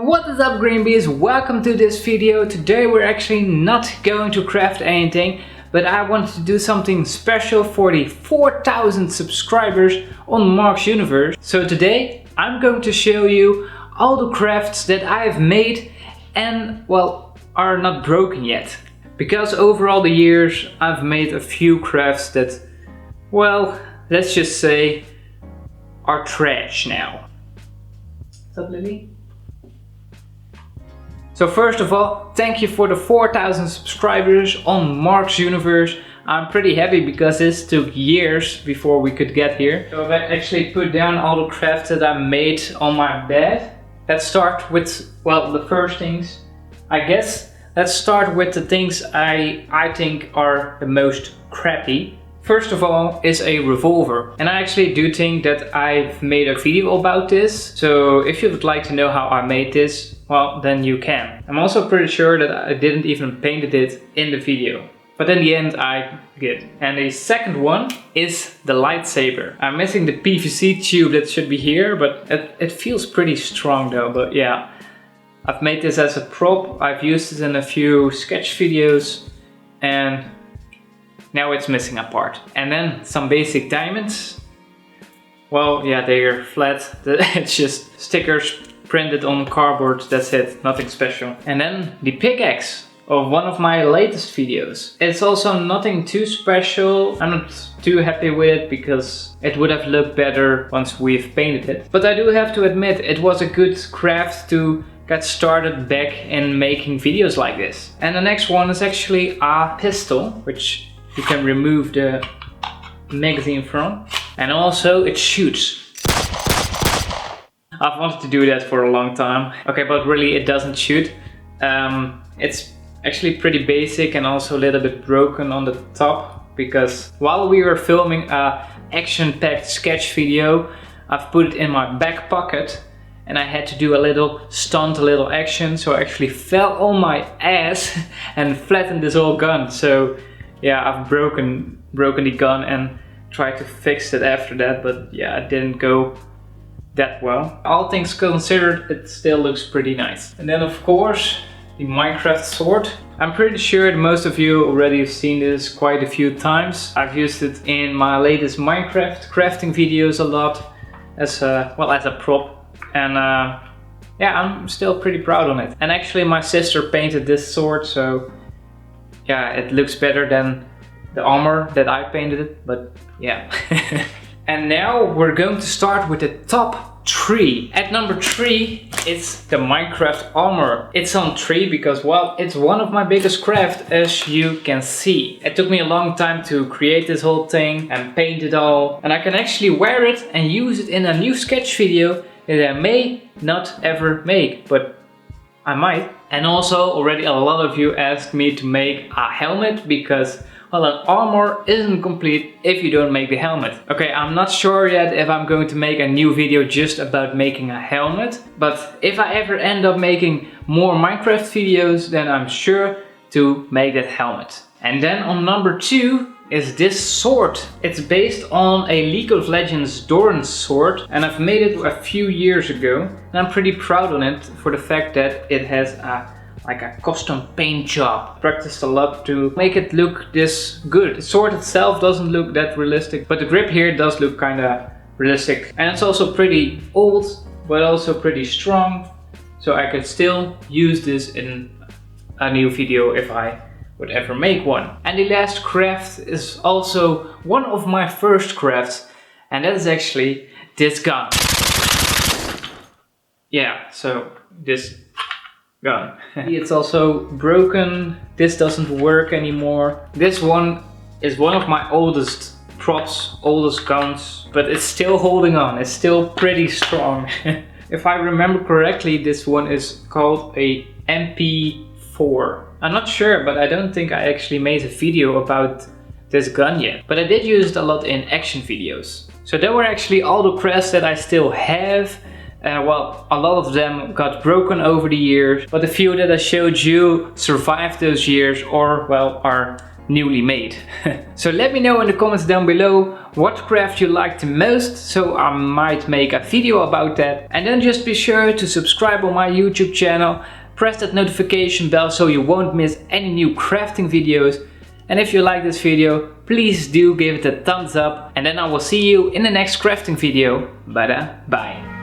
What is up, green bees? Welcome to this video. Today we're actually not going to craft anything, but I wanted to do something special for the 4,000 subscribers on Mark's Universe. So today I'm going to show you all the crafts that I've made and, well, are not broken yet. Because over all the years I've made a few crafts that, well, let's just say are trash now. What's up, Lily? So first of all, thank you for the 4,000 subscribers on Mark's Universe. I'm pretty happy because this took years before we could get here. So I've actually put down all the crafts that I made on my bed. Let's start with, well, the first things. I guess let's start with the things I think are the most crappy. First of all is a revolver, and I actually do think that I've made a video about this, so if you would like to know how I made this, well, then you can. I'm also pretty sure that I didn't even paint it in the video, but in the end I did. And the second one is the LightSaber. I'm missing the PVC tube that should be here, but it feels pretty strong though, but yeah. I've made this as a prop, I've used it in a few sketch videos, and now it's missing a part. And then some basic diamonds. Well, yeah, they're flat. It's just stickers printed on cardboard. That's it, nothing special. And then the pickaxe of one of my latest videos. It's also nothing too special. I'm not too happy with it because it would have looked better once we've painted it. But I do have to admit, it was a good craft to get started back in making videos like this. And the next one is actually a pistol, which you can remove the magazine from, and also it shoots. I've wanted to do that for a long time. Okay, but really it doesn't shoot. It's actually pretty basic and also a little bit broken on the top, because while we were filming a action-packed sketch video, I've put it in my back pocket and I had to do a little stunt, a little action, so I actually fell on my ass and flattened this whole gun. So yeah, I've broken the gun and tried to fix it after that, but yeah, it didn't go that well. All things considered, it still looks pretty nice. And then of course, the Minecraft sword. I'm pretty sure that most of you already have seen this quite a few times. I've used it in my latest Minecraft crafting videos a lot as a, well, as a prop. And yeah, I'm still pretty proud on it. And actually my sister painted this sword, so yeah, it looks better than the armor that I painted it, but yeah. And now we're going to start with the top 3. At number 3 is the Minecraft armor. It's on 3 because, well, it's one of my biggest crafts, as you can see. It took me a long time to create this whole thing and paint it all. And I can actually wear it and use it in a new sketch video that I may not ever make, but I might. And also already a lot of you asked me to make a helmet because, well, an armor isn't complete if you don't make the helmet. Okay, I'm not sure yet if I'm going to make a new video just about making a helmet, but if I ever end up making more Minecraft videos, then I'm sure to make that helmet. And then on number 2 is this sword. It's based on a League of Legends Doran sword, and I've made it a few years ago, and I'm pretty proud on it for the fact that it has a custom paint job. Practiced a lot to make it look this good. The sword itself doesn't look that realistic, but the grip here does look kinda realistic. And it's also pretty old, but also pretty strong, so I could still use this in a new video if I would ever make one. And the last craft is also one of my first crafts, and that is actually this gun. Yeah, so this gun. It's also broken, this doesn't work anymore. This one is one of my oldest props, oldest guns, but it's still holding on, it's still pretty strong. If I remember correctly, this one is called a MP4. I'm not sure, but I don't think I actually made a video about this gun yet. But I did use it a lot in action videos. So that were actually all the crafts that I still have. Well, a lot of them got broken over the years, but the few that I showed you survived those years, or, well, are newly made. So let me know in the comments down below what craft you like the most, so I might make a video about that. And then just be sure to subscribe on my YouTube channel, press that notification bell so you won't miss any new crafting videos. And if you like this video, please do give it a thumbs up, and then I will see you in the next crafting video. Bye.